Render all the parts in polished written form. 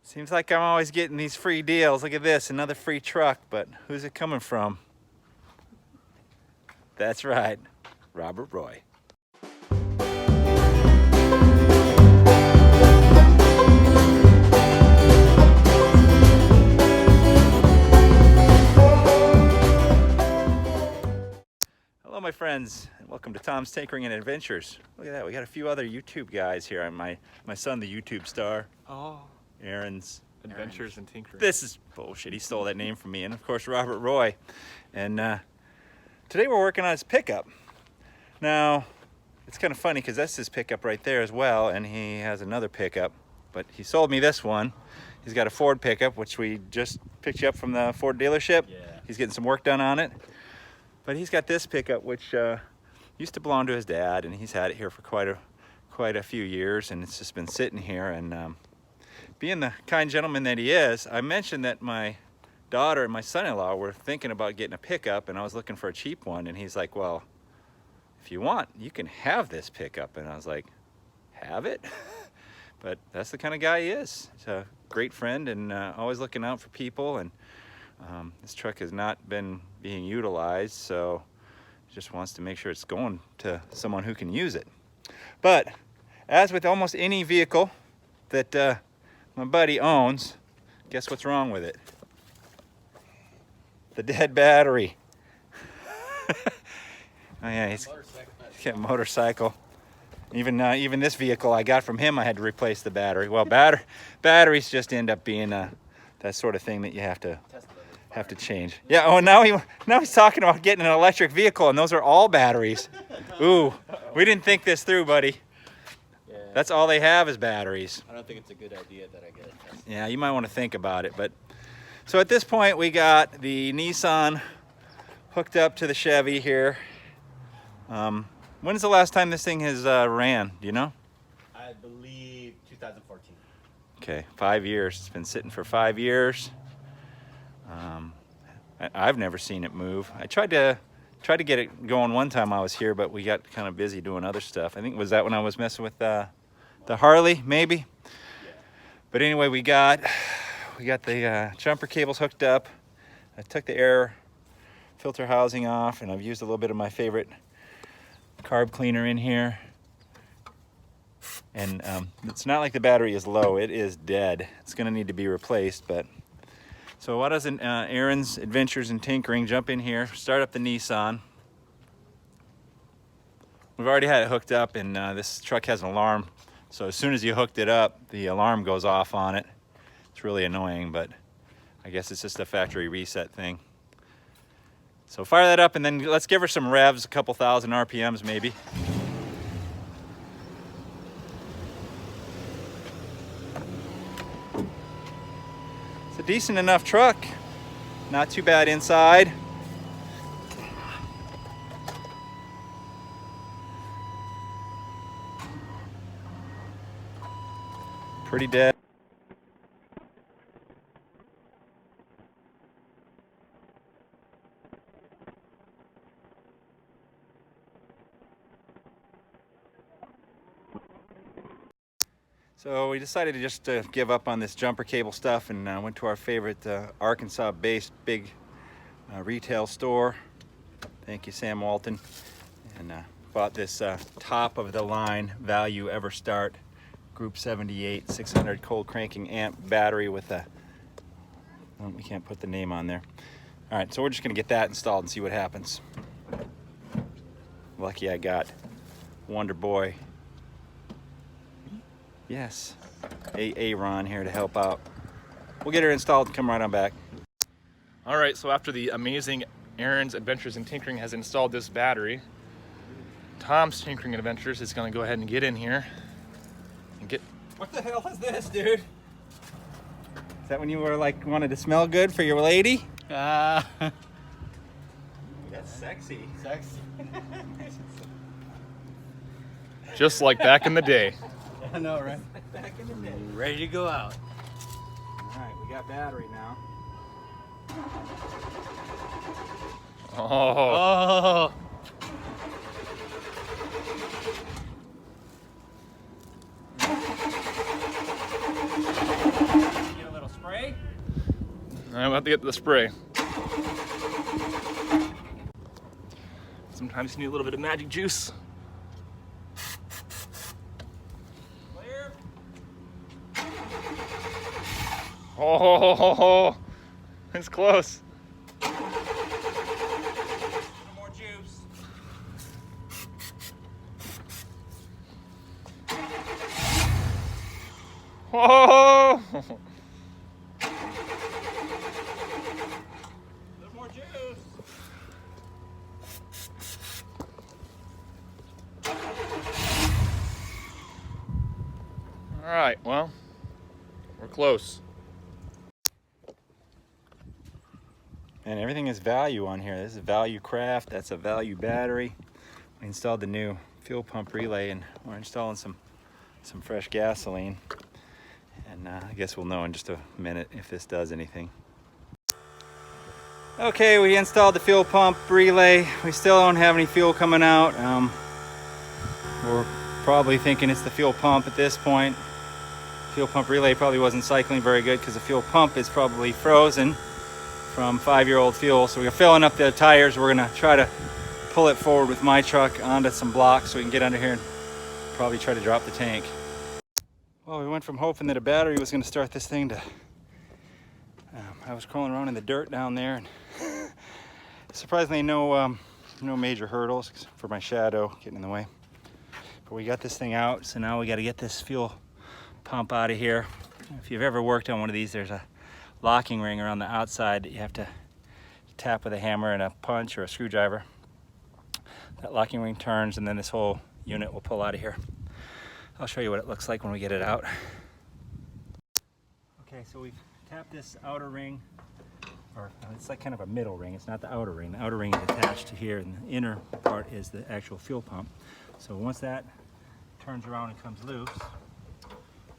Seems like I'm always getting these free deals. Look at this, another free truck, but who's it coming from? That's right, Robert Roy. Hello my friends, and welcome to Tom's Tinkering and Adventures. Look at that, we got a few other YouTube guys here. My son, the YouTube star. Oh. Aaron's Adventures and Tinkering. This is bullshit, he stole that name from me. And of course, Robert Roy. And today we're working on his pickup. Now, it's kind of funny because that's his pickup right there as well, and he has another pickup. But he sold me this one. He's got a Ford pickup, which we just picked you up from the Ford dealership. Yeah. He's getting some work done on it. But he's got this pickup, which used to belong to his dad, and he's had it here for quite a few years, and it's just been sitting here. And being the kind gentleman that he is, I mentioned that my daughter and my son-in-law were thinking about getting a pickup, and I was looking for a cheap one, and he's like, well, if you want, you can have this pickup. And I was like, have it? But that's the kind of guy he is. He's a great friend and always looking out for people, and this truck has not been being utilized, so he just wants to make sure it's going to someone who can use it. But as with almost any vehicle that my buddy owns, guess what's wrong with it? The dead battery. Oh yeah, he's got a motorcycle. Even this vehicle I got from him, I had to replace the battery. Well, batteries just end up being that sort of thing that you have to change. Yeah. Oh, now he's talking about getting an electric vehicle, and those are all batteries. Ooh, we didn't think this through, buddy. Yeah. That's all they have is batteries. I don't think it's a good idea that I get it tested. Yeah, you might want to think about it. But so at this point, we got the Nissan hooked up to the Chevy here. When's the last time this thing has ran? Do you know? I believe 2014. Okay, 5 years. It's been sitting for 5 years. I've never seen it move. I tried to get it going one time I was here, but we got kind of busy doing other stuff. I think was that when I was messing with the Harley, maybe. Yeah. But anyway, we got the jumper cables hooked up. I took the air filter housing off, and I've used a little bit of my favorite carb cleaner in here. And it's not like the battery is low, it is dead. It's gonna need to be replaced. But so why doesn't Aaron's Adventures and Tinkering jump in here, start up the Nissan. We've already had it hooked up, and this truck has an alarm, so as soon as you hooked it up, the alarm goes off on it. It's really annoying, but I guess it's just a factory reset thing. So fire that up, and then let's give her some revs, a couple thousand RPMs maybe. It's a decent enough truck. Not too bad inside. Pretty dead. So we decided to just give up on this jumper cable stuff, and went to our favorite Arkansas-based big retail store. Thank you, Sam Walton. And bought this top of the line value Ever Start Group 78 600 cold cranking amp battery with a, well, we can't put the name on there. All right, so we're just gonna get that installed and see what happens. Lucky I got Wonder Boy. Yes, Ron here to help out. We'll get her installed and come right on back. All right, so after the amazing Aaron's Adventures and Tinkering has installed this battery, Tom's Tinkering and Adventures is gonna go ahead and get in here and get... What the hell is this, dude? Is that when you were like, wanted to smell good for your lady? That's sexy. Sexy. just like back in the day. I know, right? Back in the day. Ready to go out. All right, we got battery now. Oh. Oh. Now we'll have to get the spray. Sometimes you need a little bit of magic juice. Clear. Oh, it's close. More juice. Oh! More juice. All right, well, we're close. And everything is value on here. This is value craft. That's a value battery. We installed the new fuel pump relay, and we're installing some fresh gasoline. And I guess we'll know in just a minute if this does anything. Okay, we installed the fuel pump relay. We still don't have any fuel coming out. We're probably thinking it's the fuel pump at this point. Fuel pump relay probably wasn't cycling very good because the fuel pump is probably frozen from 5-year-old fuel. So we're filling up the tires. We're gonna try to pull it forward with my truck onto some blocks so we can get under here and probably try to drop the tank. Well, we went from hoping that a battery was gonna start this thing to, I was crawling around in the dirt down there, and surprisingly no major hurdles for my shadow getting in the way. But we got this thing out, so now we gotta get this fuel pump out of here. If you've ever worked on one of these, there's a locking ring around the outside that you have to tap with a hammer and a punch or a screwdriver. That locking ring turns, and then this whole unit will pull out of here. I'll show you what it looks like when we get it out. Okay, so we've tapped this outer ring, or it's like kind of a middle ring. It's not the outer ring. The outer ring is attached to here, and the inner part is the actual fuel pump. So once that turns around and comes loose,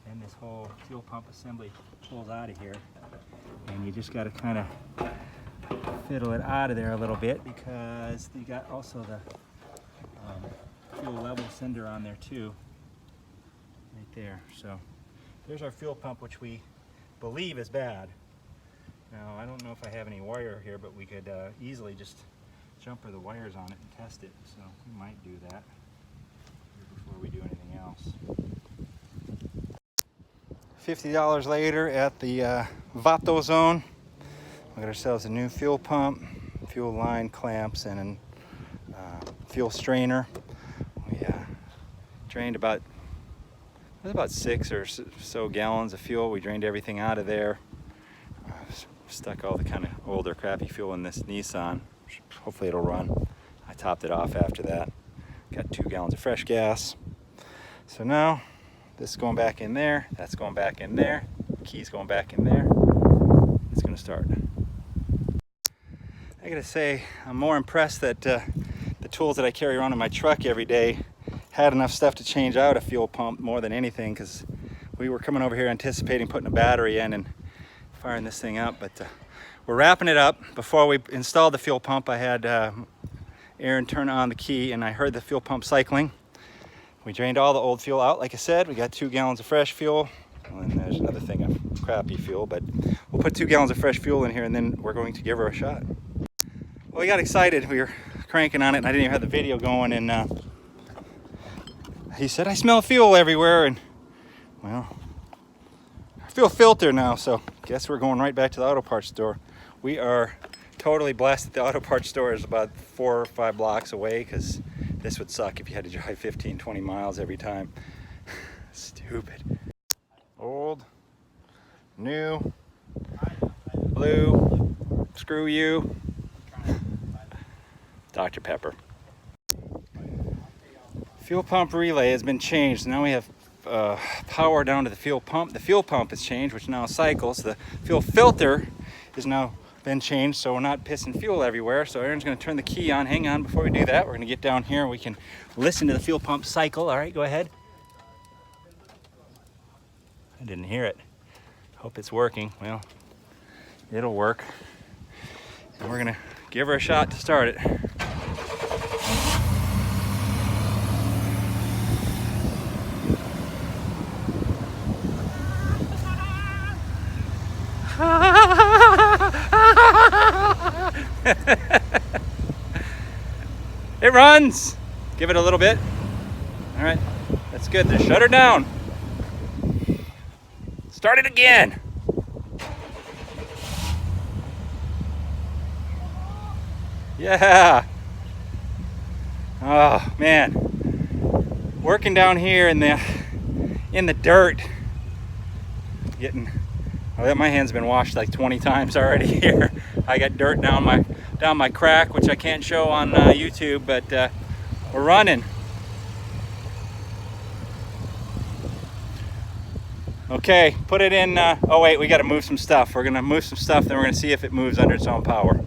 then this whole fuel pump assembly pulls out of here. And you just got to kind of fiddle it out of there a little bit, because you got also the fuel level sender on there too, right there. So there's our fuel pump, which we believe is bad. Now I don't know if I have any wire here, but we could easily just jumper the wires on it and test it. So we might do that before we do anything else. $50 later at the Vato Zone, we got ourselves a new fuel pump, fuel line clamps, and a fuel strainer. We drained about 6 or so gallons of fuel. We drained everything out of there. Stuck all the kind of older crappy fuel in this Nissan. Hopefully it'll run. I topped it off after that. Got 2 gallons of fresh gas. So now this is going back in there, that's going back in there, key's going back in there. It's gonna start. I gotta say, I'm more impressed that the tools that I carry around in my truck every day had enough stuff to change out a fuel pump more than anything, because we were coming over here anticipating putting a battery in and firing this thing up, but we're wrapping it up. Before we installed the fuel pump, I had Aaron turn on the key, and I heard the fuel pump cycling. We drained all the old fuel out, like I said. We got 2 gallons of fresh fuel, and there's another thing of crappy fuel, but we'll put 2 gallons of fresh fuel in here, and then we're going to give her a shot. Well, we got excited. We were cranking on it, and I didn't even have the video going, and he said, I smell fuel everywhere, and well, I feel filter now, so guess we're going right back to the auto parts store. We are totally blessed that the auto parts store is about 4 or 5 blocks away, because this would suck if you had to drive 15, 20 miles every time. Stupid. Old, new, blue, screw you, Dr. Pepper. Fuel pump relay has been changed. Now we have power down to the fuel pump. The fuel pump has changed, which now cycles. The fuel filter is now been changed, so we're not pissing fuel everywhere. So Aaron's going to turn the key on. Hang on, before we do that, we're going to get down here and we can listen to the fuel pump cycle. All right, go ahead. I didn't hear it. Hope it's working. Well, it'll work. And we're going to give her a shot to start it. It runs. Give it a little bit. All right, that's good. Then shut her down. Start it again. Yeah. Oh man, working down here in the dirt, getting. Oh, my hand's been washed like 20 times already here. I got dirt down my crack, which I can't show on YouTube, but we're running. Okay, put it in. Oh wait, we got to move some stuff. We're gonna move some stuff, then we're gonna see if it moves under its own power.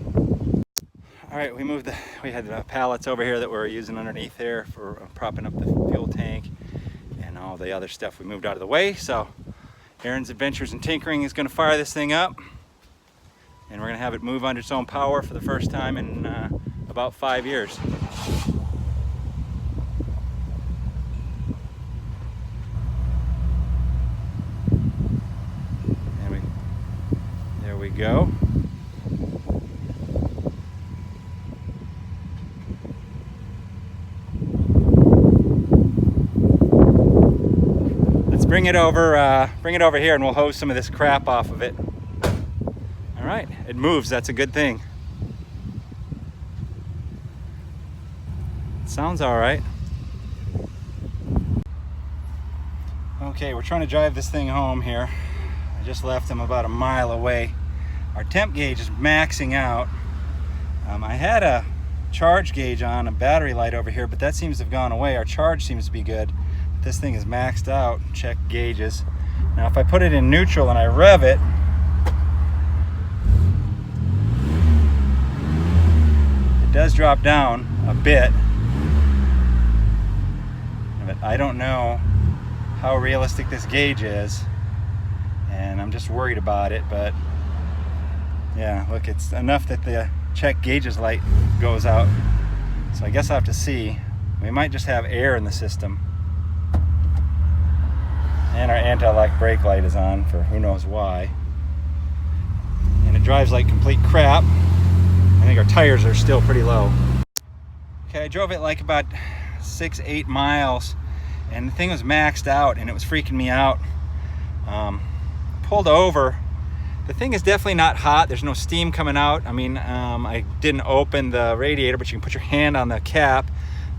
All right, we had the pallets over here that we're using underneath there for propping up the fuel tank and all the other stuff we moved out of the way. So Aaron's Adventures and Tinkering is gonna fire this thing up, and we're gonna have it move under its own power for the first time in about 5 years. There we go. Bring it over here and we'll hose some of this crap off of it. All right, it moves, that's a good thing. It sounds all right. Okay, we're trying to drive this thing home here. I just left him about a mile away. Our temp gauge is maxing out. I had a charge gauge on a battery light over here, but that seems to have gone away. Our charge seems to be good. This thing is maxed out. Check gauges. Now if I put it in neutral and I rev it, it does drop down a bit, but I don't know how realistic this gauge is, and I'm just worried about it. But yeah, look, it's enough that the check gauges light goes out, so I guess I'll have to see. We might just have air in the system. And our anti-lock brake light is on for who knows why. And it drives like complete crap. I think our tires are still pretty low. Okay, I drove it like about 6-8 miles and the thing was maxed out and it was freaking me out. Pulled over. The thing is definitely not hot. There's no steam coming out. I mean, I didn't open the radiator, but you can put your hand on the cap.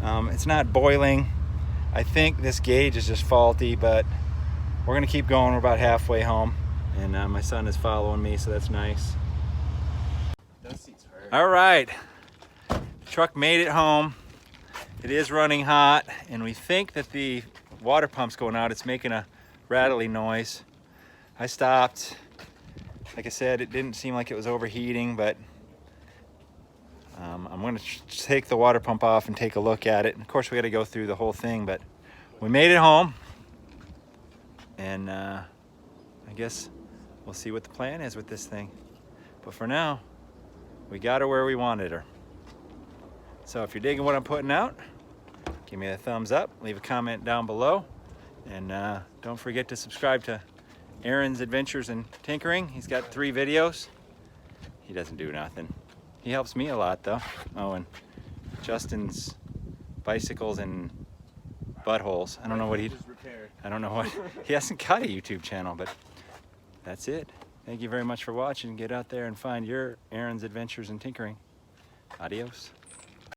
It's not boiling. I think this gauge is just faulty, but we're gonna keep going. We're about halfway home, and my son is following me, so that's nice. Those seats hurt. All right, the truck made it home. It is running hot, and we think that the water pump's going out. It's making a rattly noise. I stopped. Like I said, it didn't seem like it was overheating, but I'm gonna take the water pump off and take a look at it. And of course, we got to go through the whole thing, but we made it home. And I guess we'll see what the plan is with this thing. But for now, we got her where we wanted her. So if you're digging what I'm putting out, give me a thumbs up, leave a comment down below, and don't forget to subscribe to Aaron's Adventures and Tinkering. He's got 3 videos. He doesn't do nothing. He helps me a lot though. Oh, and Justin's Bicycles and Buttholes. I don't know what he hasn't got a YouTube channel, but that's it. Thank you very much for watching. Get out there and find your Aaron's Adventures and Tinkering. Adios.